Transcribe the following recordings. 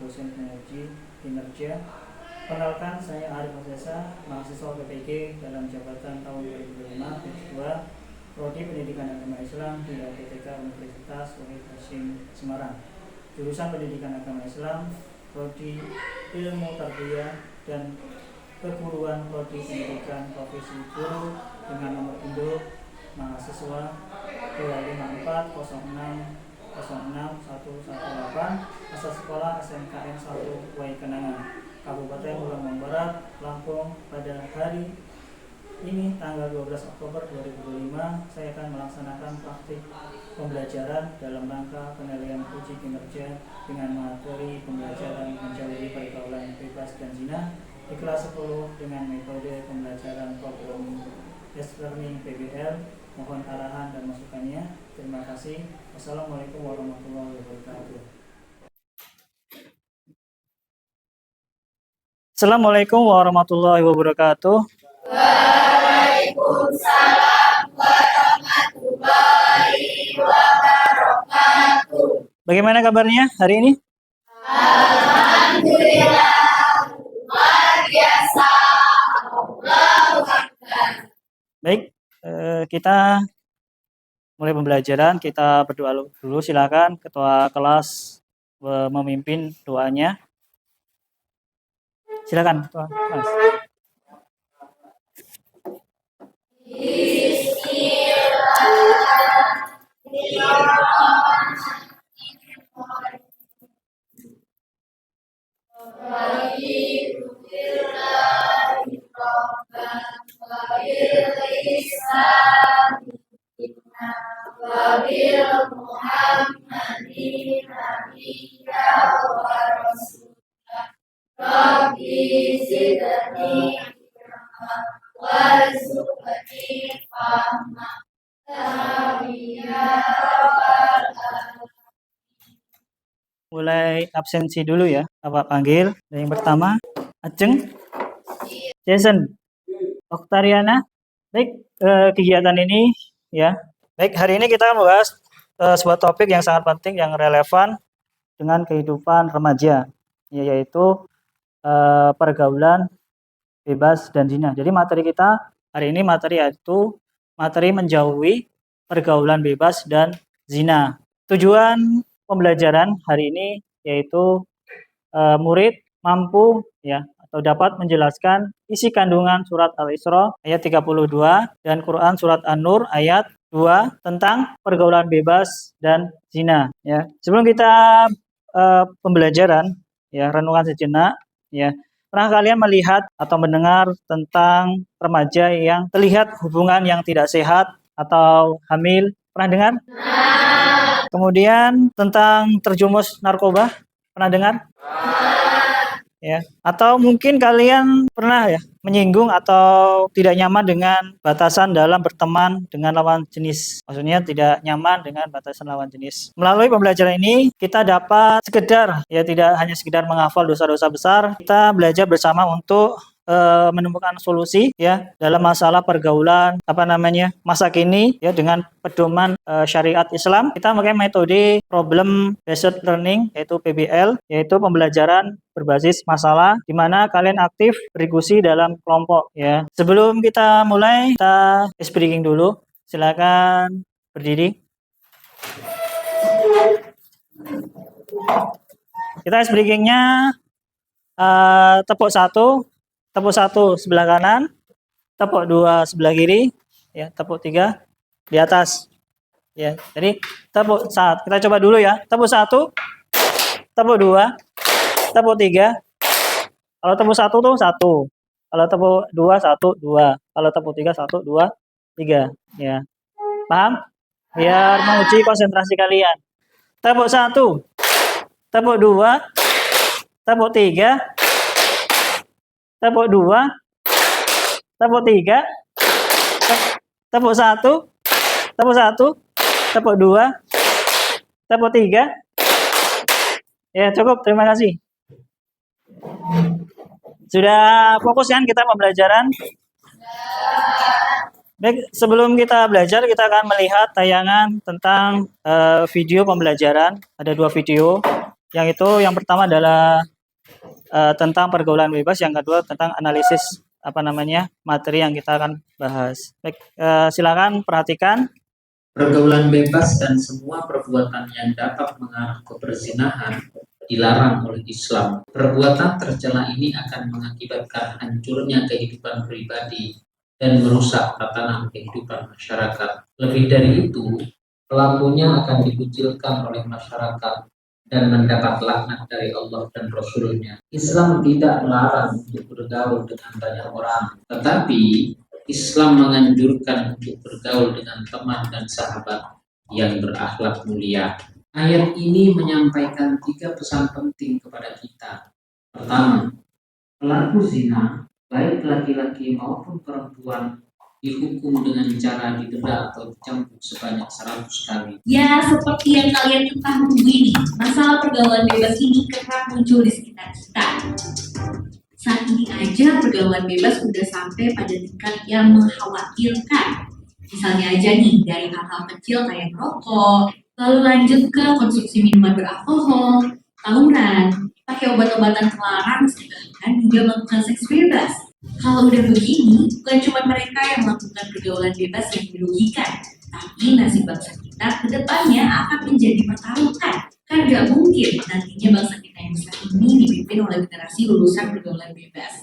dosen penguji kinerja. Perkenalkan, saya Arif Osesa, mahasiswa PPG dalam jabatan tahun 2005, P2, Prodi Pendidikan Agama Islam di LPTK Universitas Wahid Hasyim Semarang. Jurusan Pendidikan Agama Islam, Prodi Ilmu Tarbiyah dan Keguruan, Prodi Pendidikan Profesi Guru dengan nomor induk mahasiswa 25406061118, asal sekolah SMKN 1 Wai Kenangan, Kabupaten Lampung Barat, Lampung. Pada hari ini tanggal 12 Oktober 2005, saya akan melaksanakan praktik pembelajaran dalam rangka penilaian uji kinerja dengan materi pembelajaran menjauhi pergaulan bebas dan zina di kelas 10 dengan metode pembelajaran program Best Learning PBL. Mohon arahan dan masukannya. Terima kasih. Wassalamualaikum warahmatullahi wabarakatuh. Assalamualaikum warahmatullahi wabarakatuh. Waalaikumsalam warahmatullahi wabarakatuh. Bagaimana kabarnya hari ini? Alhamdulillah, luar biasa. Allahu Akbar. Baik, kita mulai pembelajaran. Kita berdoa dulu. Silakan ketua kelas memimpin doanya. Silakan ketua kelas. Mulai absensi dulu ya. Bapak panggil. Yang pertama, Ajeng, Jason, Oktariana. Baik, kegiatan ini ya. Baik, hari ini kita membahas sebuah topik yang sangat penting, yang relevan dengan kehidupan remaja, yaitu pergaulan bebas dan zina. Jadi materi kita hari ini yaitu materi menjauhi pergaulan bebas dan zina. Tujuan pembelajaran hari ini yaitu murid mampu ya atau dapat menjelaskan isi kandungan surat Al-Isra ayat 32 dan Quran surat An-Nur ayat 2 tentang pergaulan bebas dan zina ya. Sebelum kita pembelajaran ya, renungan sejenak ya. Pernah kalian melihat atau mendengar tentang remaja yang terlihat hubungan yang tidak sehat atau hamil? Pernah dengar? Kemudian tentang terjumus narkoba, pernah dengar? Ya. Atau mungkin kalian pernah ya menyinggung atau tidak nyaman dengan batasan dalam berteman dengan lawan jenis. Maksudnya tidak nyaman dengan batasan lawan jenis. Melalui pembelajaran ini kita dapat sekedar ya tidak hanya sekedar menghafal dosa-dosa besar, kita belajar bersama untuk menemukan solusi ya dalam masalah pergaulan masa kini ya dengan pedoman syariat Islam. Kita memakai metode problem based learning yaitu PBL, yaitu pembelajaran berbasis masalah di mana kalian aktif berdiskusi dalam kelompok ya. Sebelum kita mulai, kita ice breaking dulu. Silakan berdiri. Kita ice breakingnya tepuk satu sebelah kanan, tepuk 2 sebelah kiri, ya, tepuk 3 di atas. Ya, jadi tepuk saat kita coba dulu ya. Tepuk 1, tepuk 2, tepuk 3. Kalau tepuk 1 tuh 1. Kalau tepuk 2 1 2. Kalau tepuk 3 1 2 3. Ya. Paham? Biar menguji konsentrasi kalian. Tepuk 1, tepuk 2, tepuk 3. Tepuk 2, tepuk 3, tepuk 1, tepuk 1, tepuk 2, tepuk 3. Ya, cukup. Terima kasih. Sudah fokus kan kita pembelajaran? Baik, sebelum kita belajar, kita akan melihat tayangan tentang video pembelajaran. Ada 2 video. Yang itu yang pertama adalah tentang pergaulan bebas, yang kedua tentang analisis materi yang kita akan bahas. Baik, silakan perhatikan. Pergaulan bebas dan semua perbuatan yang dapat mengarah ke perzinahan dilarang oleh Islam. Perbuatan tercela ini akan mengakibatkan hancurnya kehidupan pribadi dan merusak tatanan kehidupan masyarakat. Lebih dari itu, pelakunya akan dikucilkan oleh masyarakat dan mendapat laknat dari Allah dan Rasul-Nya. Islam tidak melarang untuk bergaul dengan banyak orang, tetapi Islam menganjurkan untuk bergaul dengan teman dan sahabat yang berakhlak mulia. Ayat ini menyampaikan 3 pesan penting kepada kita. Pertama, pelaku zina, baik laki-laki maupun perempuan, dihukum dengan cara didenda atau dicambuk sebanyak 100 kali. Ya, seperti yang kalian ketahui nih, masalah pergaulan bebas ini kerap muncul di sekitar kita. Saat ini aja pergaulan bebas udah sampai pada tingkat yang mengkhawatirkan. Misalnya aja nih, dari hal-hal kecil kayak merokok, lalu lanjut ke konsumsi minuman beralkohol, tawuran, pakai obat-obatan terlarang, sedangkan juga melakukan seks bebas. Kalau udah begini, bukan cuma mereka yang melakukan pergaulan bebas yang dirugikan, tapi nasib bangsa kita ke depannya akan menjadi pertaruhan. Kan gak mungkin nantinya bangsa kita yang besar ini dipimpin oleh generasi lulusan pergaulan bebas.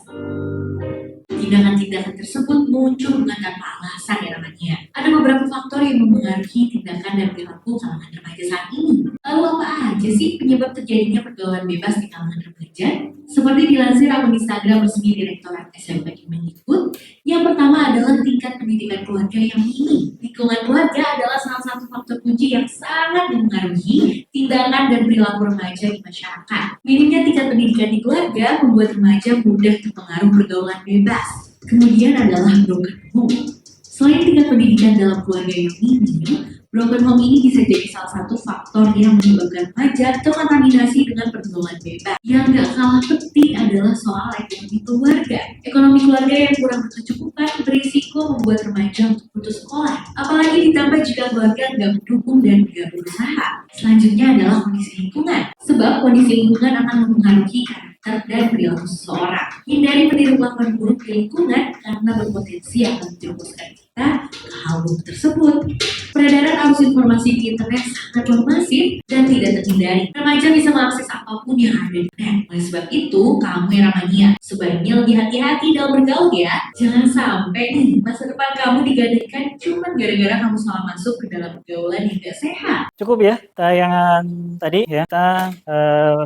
Tindakan-tindakan tersebut muncul bukan tanpa alasan ya namanya. Ada beberapa faktor yang mempengaruhi tindakan dan perilaku kalangan remaja saat ini. Lalu apa aja sih penyebab terjadinya pergaulan bebas di kalangan remaja? Seperti dilansir akun Instagram resmi Direktorat SMK Kemendikbud, yang pertama adalah tingkat pendidikan keluarga yang minim. Lingkungan keluarga adalah salah satu faktor kunci yang sangat mempengaruhi tindakan dan perilaku remaja di masyarakat. Minimnya tingkat pendidikan di keluarga membuat remaja mudah terpengaruh pergaulan bebas. Kemudian adalah broken home. Selain tingkat pendidikan dalam keluarga yang minim, broken home ini bisa jadi salah satu faktor yang menyebabkan remaja terkontaminasi dengan pergaulan bebas. Yang gak kalah penting adalah soal ekonomi keluarga. Ekonomi keluarga yang kurang berkecukupan berisiko membuat remaja untuk putus sekolah. Apalagi ditambah jika keluarga gak mendukung dan gak berusaha. Selanjutnya adalah kondisi lingkungan. Sebab kondisi lingkungan akan mempengaruhi karakter dan perilaku seseorang. Hindari meniru kelakuan buruk di lingkungan karena berpotensi akan menjerumuskan kita ke hal buruk tersebut. Peredaran arus informasi di internet sangat masif dan tidak terhindari. Remaja bisa mengakses apapun yang ada di internet. Oleh sebab itu, kamu yang ramania sebaiknya lebih hati-hati dalam bergaul ya. Jangan sampai nih masa depan kamu digadaikan cuma gara-gara kamu salah masuk ke dalam pergaulan yang tidak sehat. Cukup ya tayangan tadi ya. Kita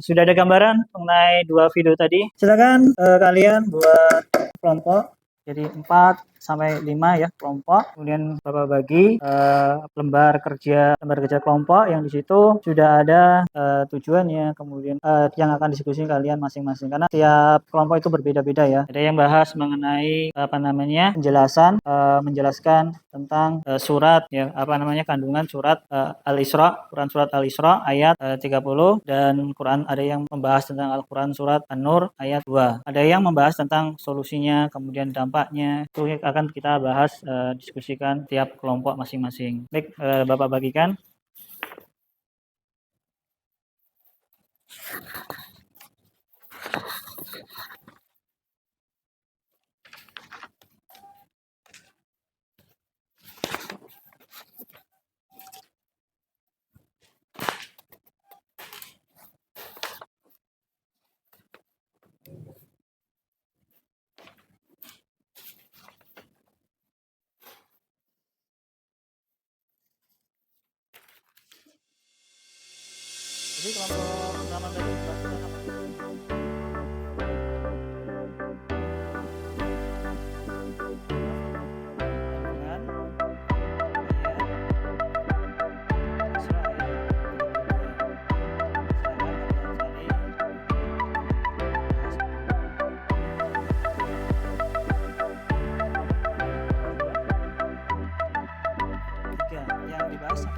sudah ada gambaran mengenai 2 video tadi. Silakan kalian buat kelompok. Jadi 4 sampai 5 ya kelompok. Kemudian Bapak bagi lembar kerja kelompok yang di situ sudah ada tujuannya, kemudian yang akan diskusi kalian masing-masing, karena tiap kelompok itu berbeda-beda ya. Ada yang bahas mengenai menjelaskan tentang surat ya, kandungan surat Al-Isra, Quran surat Al-Isra ayat 30, dan Quran ada yang membahas tentang Al-Quran surat An-Nur ayat 2. Ada yang membahas tentang solusinya, kemudian dampaknya. Itu akan kita bahas, diskusikan tiap kelompok masing-masing. Baik, Bapak bagikan. Jadi kelompok pertama tadi bahas tentang apa? Yang dibahas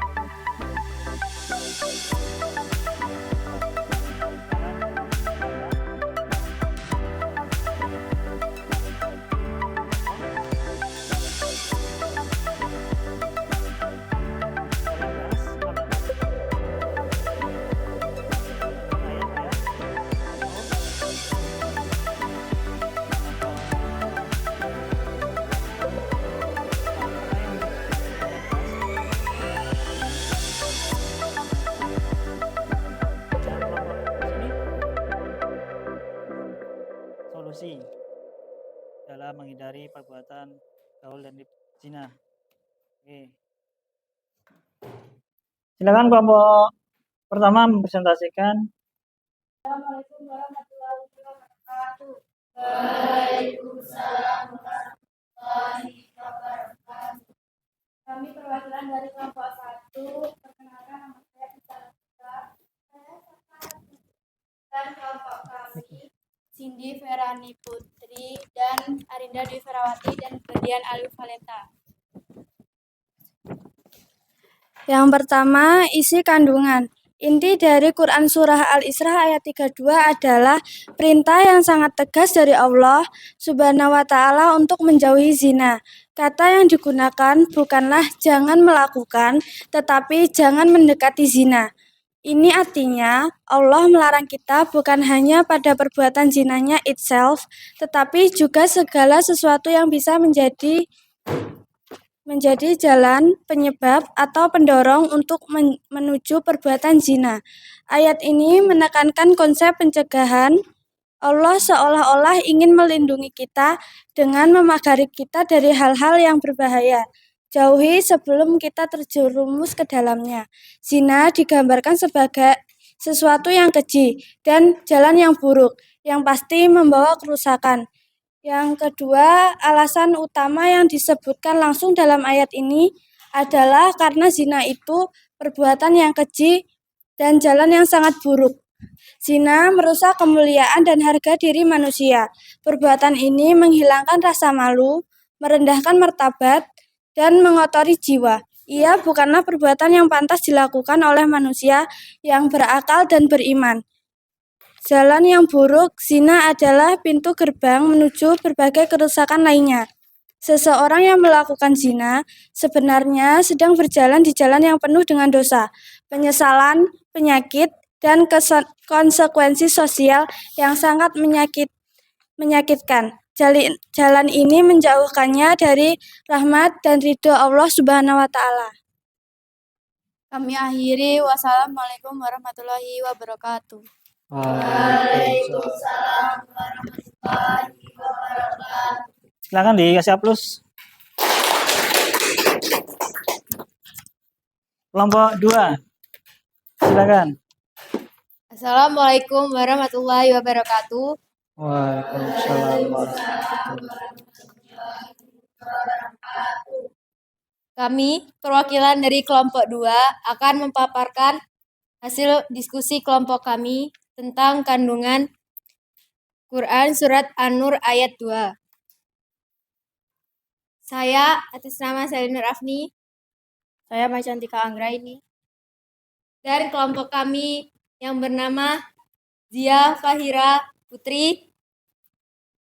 konsentrasi dalam menghindari perbuatan gaul dan zina. Oke. Silakan kelompok pertama mempresentasikan. Assalamualaikum warahmatullahi wabarakatuh. Kami perwakilan dari kelompok 1. Perkenalkan, nama saya Isa Latifa. Saya dan kelompok kami Cindy Ferani Putri dan Arinda Dwi Ferawati dan Ferdian Alif Valenta. Yang pertama, isi kandungan. Inti dari Quran Surah Al-Isra ayat 32 adalah perintah yang sangat tegas dari Allah Subhanahu wa Ta'ala untuk menjauhi zina. Kata yang digunakan bukanlah jangan melakukan, tetapi jangan mendekati zina. Ini artinya Allah melarang kita bukan hanya pada perbuatan zinanya itself, tetapi juga segala sesuatu yang bisa menjadi jalan penyebab atau pendorong untuk menuju perbuatan zina. Ayat ini menekankan konsep pencegahan. Allah seolah-olah ingin melindungi kita dengan memagari kita dari hal-hal yang berbahaya. Jauhi sebelum kita terjerumus ke dalamnya. Zina digambarkan sebagai sesuatu yang keji dan jalan yang buruk, yang pasti membawa kerusakan. Yang kedua, alasan utama yang disebutkan langsung dalam ayat ini adalah karena zina itu perbuatan yang keji dan jalan yang sangat buruk. Zina merusak kemuliaan dan harga diri manusia. Perbuatan ini menghilangkan rasa malu, merendahkan martabat, dan mengotori jiwa. Ia bukanlah perbuatan yang pantas dilakukan oleh manusia yang berakal dan beriman. Jalan yang buruk, zina adalah pintu gerbang menuju berbagai kerusakan lainnya. Seseorang yang melakukan zina sebenarnya sedang berjalan di jalan yang penuh dengan dosa, penyesalan, penyakit, dan konsekuensi sosial yang sangat menyakitkan. Jalan ini menjauhkannya dari rahmat dan ridho Allah Subhanahu wa Ta'ala. Kami akhiri. Wassalamualaikum warahmatullahi wabarakatuh. Waalaikumsalam warahmatullahi wabarakatuh. Silakan dikasih aplaus. Kelompok 2. Silakan. Assalamualaikum warahmatullahi wabarakatuh. Waalaikumsalam warahmatullahi wabarakatuh. Kami, perwakilan dari kelompok 2, akan memaparkan hasil diskusi kelompok kami tentang kandungan Quran Surat An-Nur ayat 2. Saya atas nama Selina Rafni, saya Macantika Anggraini, dan kelompok kami yang bernama Zia Fahira Putri,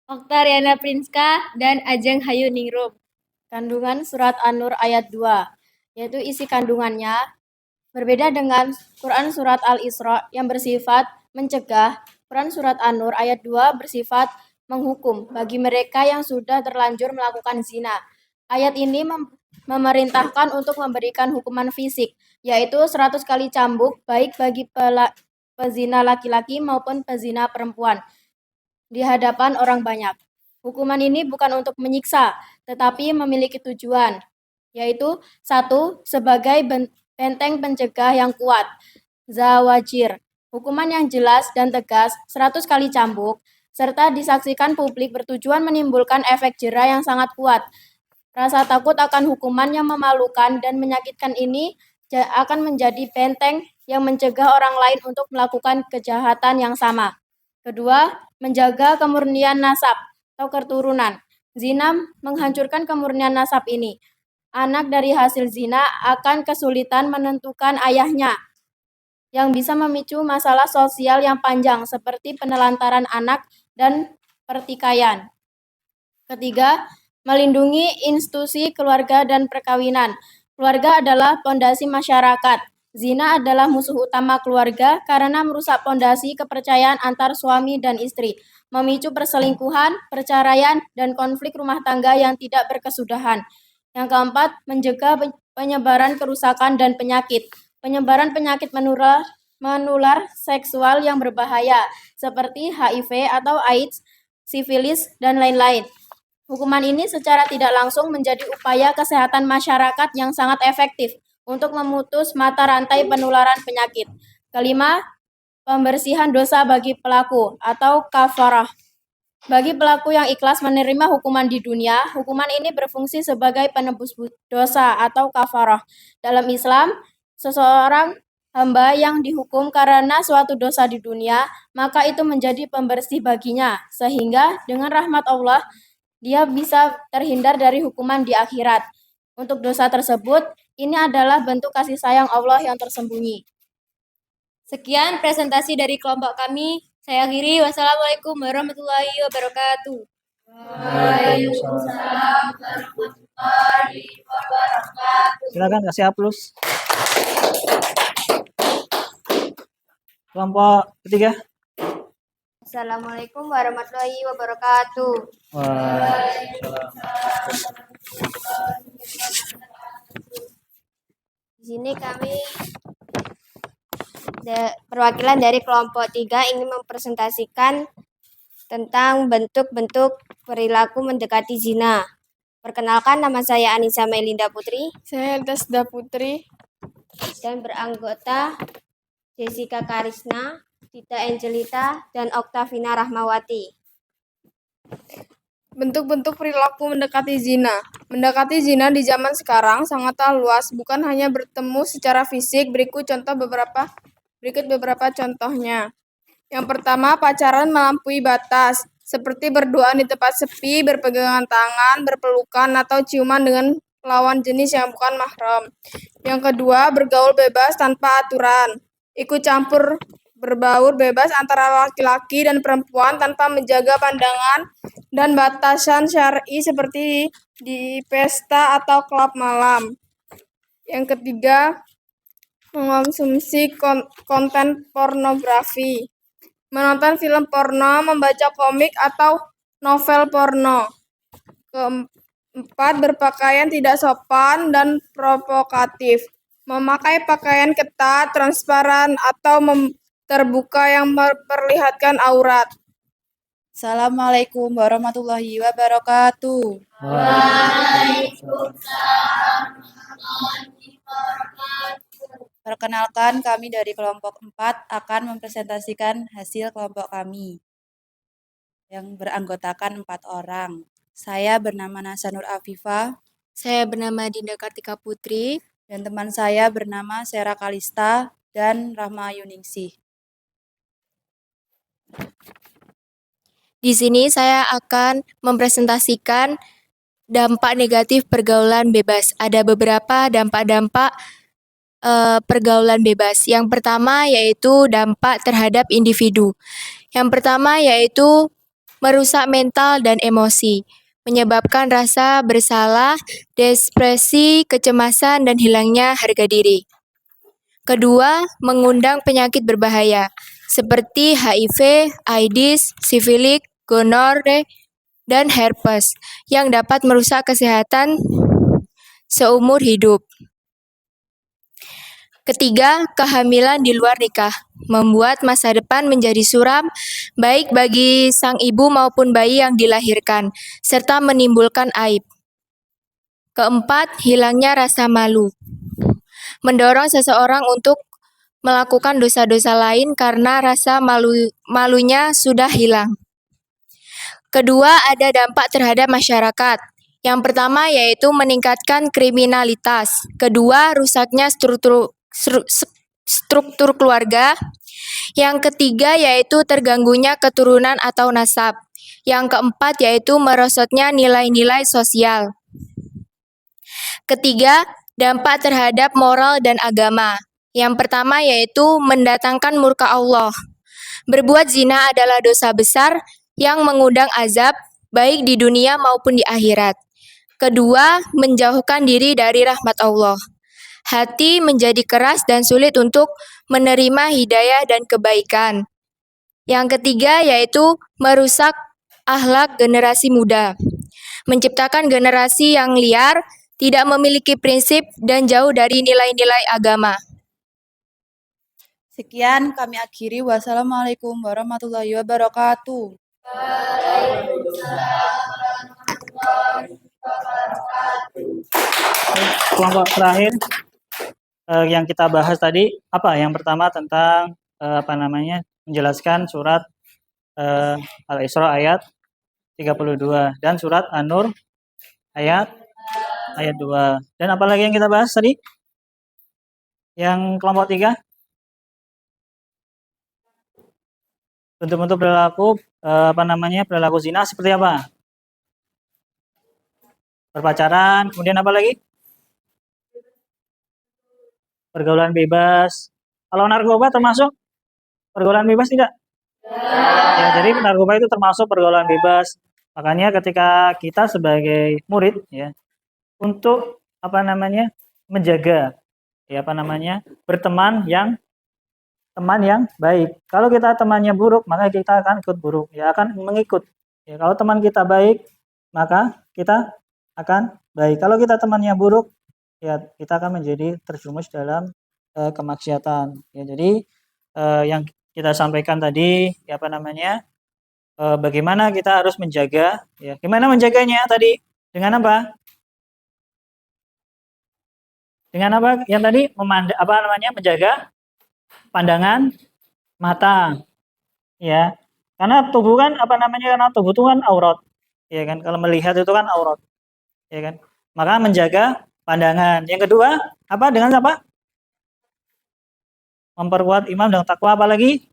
Oktariana Prinska, dan Ajeng Hayu Ningrum. Kandungan Surat An-Nur ayat 2, yaitu isi kandungannya berbeda dengan Quran Surat Al-Isra yang bersifat mencegah. Quran Surat An-Nur ayat 2 bersifat menghukum bagi mereka yang sudah terlanjur melakukan zina. Ayat ini memerintahkan untuk memberikan hukuman fisik, yaitu 100 kali cambuk, baik bagi pezina laki-laki maupun pezina perempuan, di hadapan orang banyak. Hukuman ini bukan untuk menyiksa, tetapi memiliki tujuan, yaitu 1. Sebagai benteng pencegah yang kuat, zawajir, hukuman yang jelas dan tegas, 100 kali cambuk, serta disaksikan publik bertujuan menimbulkan efek jera yang sangat kuat. Rasa takut akan hukuman yang memalukan dan menyakitkan ini akan menjadi benteng yang mencegah orang lain untuk melakukan kejahatan yang sama. Kedua, menjaga kemurnian nasab atau keturunan. Zina menghancurkan kemurnian nasab ini. Anak dari hasil zina akan kesulitan menentukan ayahnya, yang bisa memicu masalah sosial yang panjang seperti penelantaran anak dan pertikaian. Ketiga, melindungi institusi keluarga dan perkawinan. Keluarga adalah pondasi masyarakat. Zina adalah musuh utama keluarga karena merusak pondasi kepercayaan antar suami dan istri, memicu perselingkuhan, perceraian, dan konflik rumah tangga yang tidak berkesudahan. Yang keempat, mencegah penyebaran kerusakan dan penyakit. Penyebaran penyakit menular seksual yang berbahaya seperti HIV atau AIDS sifilis, dan lain-lain. Hukuman ini secara tidak langsung menjadi upaya kesehatan masyarakat yang sangat efektif untuk memutus mata rantai penularan penyakit. Kelima, pembersihan dosa bagi pelaku atau kafarah. Bagi pelaku yang ikhlas menerima hukuman di dunia, hukuman ini berfungsi sebagai penebus dosa atau kafarah. Dalam Islam, seseorang hamba yang dihukum karena suatu dosa di dunia, maka itu menjadi pembersih baginya, sehingga dengan rahmat Allah, dia bisa terhindar dari hukuman di akhirat. Untuk dosa tersebut, ini adalah bentuk kasih sayang Allah yang tersembunyi. Sekian presentasi dari kelompok kami. Saya akhiri. Wassalamualaikum warahmatullahi wabarakatuh. Waalaikumsalam warahmatullahi wabarakatuh. Silakan kasih aplaus. Kelompok ketiga. Assalamualaikum warahmatullahi wabarakatuh. Di sini kami perwakilan dari kelompok 3 ingin mempresentasikan tentang bentuk-bentuk perilaku mendekati zina. Perkenalkan, nama saya Anissa Melinda Putri. Saya Desda Putri. Dan beranggota Jessica Karisna, Tita Angelita, dan Oktavina Rahmawati. Bentuk-bentuk perilaku mendekati zina. Mendekati zina di zaman sekarang sangatlah luas, bukan hanya bertemu secara fisik. Berikut beberapa contohnya. Yang pertama, pacaran melampaui batas, seperti berduaan di tempat sepi, berpegangan tangan, berpelukan, atau ciuman dengan lawan jenis yang bukan mahram. Yang kedua, bergaul bebas tanpa aturan, ikut campur berbaur bebas antara laki-laki dan perempuan tanpa menjaga pandangan dan batasan syar'i seperti di pesta atau klub malam. Yang ketiga, mengonsumsi konten pornografi, menonton film porno, membaca komik atau novel porno. Keempat, berpakaian tidak sopan dan provokatif, memakai pakaian ketat, transparan, atau terbuka yang memperlihatkan aurat. Assalamualaikum warahmatullahi wabarakatuh. Perkenalkan, kami dari kelompok 4 akan mempresentasikan hasil kelompok kami yang beranggotakan 4 orang. Saya bernama Nasa Nur Afifah. Saya bernama Dinda Kartika Putri. Dan teman saya bernama Sera Kalista dan Rahma Yuningsih. Di sini saya akan mempresentasikan dampak negatif pergaulan bebas. Ada beberapa dampak-dampak pergaulan bebas. Yang pertama yaitu dampak terhadap individu. Yang pertama yaitu merusak mental dan emosi, menyebabkan rasa bersalah, depresi, kecemasan, dan hilangnya harga diri. Kedua, mengundang penyakit berbahaya seperti HIV, AIDS, sifilis, gonore, dan herpes yang dapat merusak kesehatan seumur hidup. Ketiga, kehamilan di luar nikah, membuat masa depan menjadi suram, baik bagi sang ibu maupun bayi yang dilahirkan, serta menimbulkan aib. Keempat, hilangnya rasa malu, mendorong seseorang untuk melakukan dosa-dosa lain karena rasa malunya sudah hilang. Kedua, ada dampak terhadap masyarakat. Yang pertama yaitu meningkatkan kriminalitas. Kedua, rusaknya struktur keluarga. Yang ketiga yaitu terganggunya keturunan atau nasab. Yang keempat yaitu merosotnya nilai-nilai sosial. Ketiga, dampak terhadap moral dan agama. Yang pertama yaitu mendatangkan murka Allah. Berbuat zina adalah dosa besar yang mengundang azab baik di dunia maupun di akhirat. Kedua, menjauhkan diri dari rahmat Allah. Hati menjadi keras dan sulit untuk menerima hidayah dan kebaikan. Yang ketiga yaitu merusak akhlak generasi muda. Menciptakan generasi yang liar, tidak memiliki prinsip, dan jauh dari nilai-nilai agama. Sekian kami akhiri. Wassalamualaikum warahmatullahi wabarakatuh. Kelompok terakhir yang kita bahas tadi apa? Yang pertama tentang menjelaskan surat Al-Isra ayat 32 dan surat An-Nur ayat 2. Dan apa lagi yang kita bahas tadi? Yang kelompok 3? Bentuk-bentuk perilaku perilaku zina seperti apa? Berpacaran, kemudian apa lagi? Pergaulan bebas. Kalau narkoba termasuk pergaulan bebas tidak? Ya, jadi narkoba itu termasuk pergaulan bebas. Makanya ketika kita sebagai murid ya untuk menjaga berteman teman yang baik. Kalau kita temannya buruk, maka kita akan ikut buruk, ya akan mengikut. Ya, kalau teman kita baik, maka kita akan baik. Kalau kita temannya buruk, ya kita akan menjadi terjumus dalam kemaksiatan. Ya, jadi yang kita sampaikan tadi, bagaimana kita harus menjaga, ya. Gimana menjaganya tadi? Dengan apa? Dengan apa? Yang tadi menjaga pandangan mata, ya. Karena tubuh kan karena tubuh itu kan aurat, ya kan. Kalau melihat itu kan aurat, ya kan. Maka menjaga pandangan. Yang kedua, apa? Dengan apa? Memperkuat iman dan takwa, apa lagi?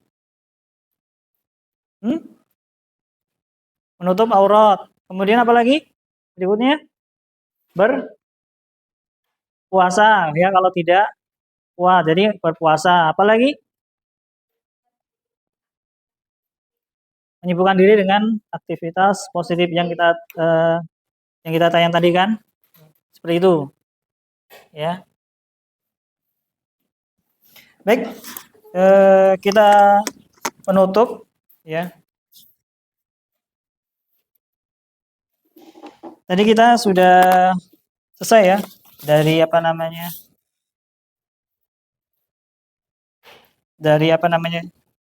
Menutup aurat. Kemudian apa lagi? Berikutnya berpuasa, ya kalau tidak jadi berpuasa. Apa lagi? Menyibukkan diri dengan aktivitas positif yang kita tayang tadi kan, seperti itu, ya. Baik, kita penutup, ya. Tadi kita sudah selesai ya dari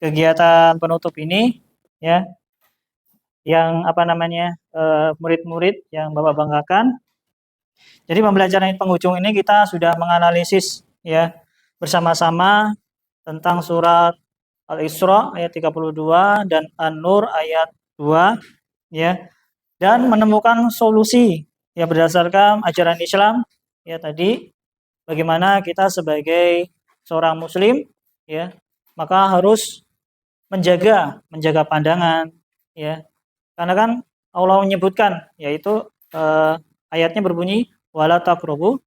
kegiatan penutup ini, ya. Yang murid-murid yang Bapak banggakan. Jadi pembelajaran penghujung ini kita sudah menganalisis ya bersama-sama tentang surat Al-Isra ayat 32 dan An-Nur ayat 2, ya, dan menemukan solusi ya berdasarkan ajaran Islam ya tadi, bagaimana kita sebagai seorang muslim ya maka harus menjaga pandangan ya, karena kan Allah menyebutkan, yaitu ayatnya berbunyi wala taqrabu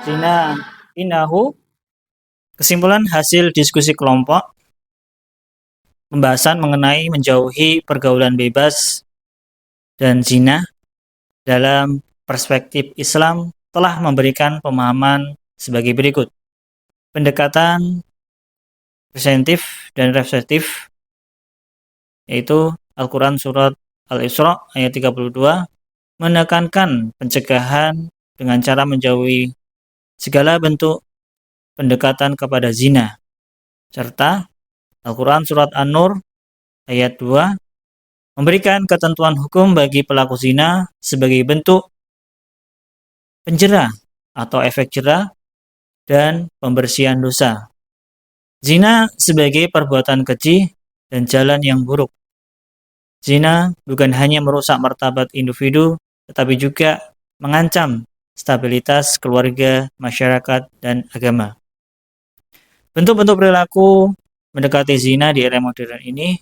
zina innahu. Kesimpulan hasil diskusi kelompok, pembahasan mengenai menjauhi pergaulan bebas dan zina dalam perspektif Islam telah memberikan pemahaman sebagai berikut. Pendekatan presentif dan reflektif, yaitu Al-Quran surat Al-Isra ayat 32 menekankan pencegahan dengan cara menjauhi segala bentuk pendekatan kepada zina, serta Al-Quran surat An-Nur ayat 2 memberikan ketentuan hukum bagi pelaku zina sebagai bentuk penjera atau efek jera dan pembersihan dosa. Zina sebagai perbuatan keji dan jalan yang buruk. Zina bukan hanya merusak martabat individu, tetapi juga mengancam stabilitas keluarga, masyarakat, dan agama. Bentuk-bentuk perilaku mendekati zina di era modern ini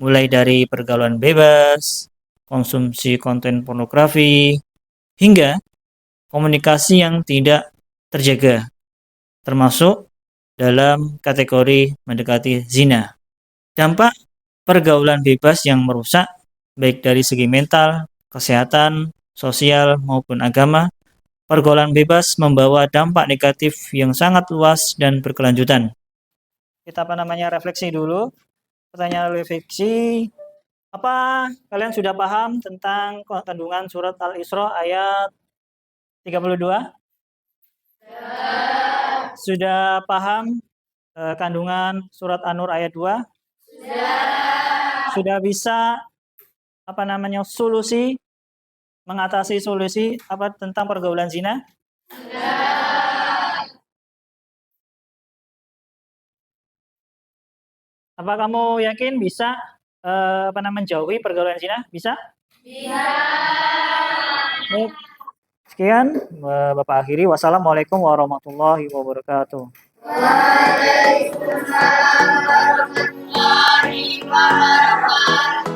mulai dari pergaulan bebas, konsumsi konten pornografi, hingga komunikasi yang tidak terjaga, termasuk dalam kategori mendekati zina. Dampak pergaulan bebas yang merusak baik dari segi mental, kesehatan, sosial, maupun agama. Pergaulan bebas membawa dampak negatif yang sangat luas dan berkelanjutan. Kita refleksi dulu. Pertanyaan refleksi, apa kalian sudah paham tentang kandungan surat Al-Isra ayat 32? Sudah paham kandungan surat An-Nur ayat 2? Sudah bisa solusi mengatasi solusi tentang pergaulan zina? Apa kamu yakin bisa menjauhi pergaulan zina? Bisa? Bisa. Baik. Sekian, Bapak akhiri. Wassalamualaikum warahmatullahi wabarakatuh. Waalaikumsalam warahmatullahi wabarakatuh.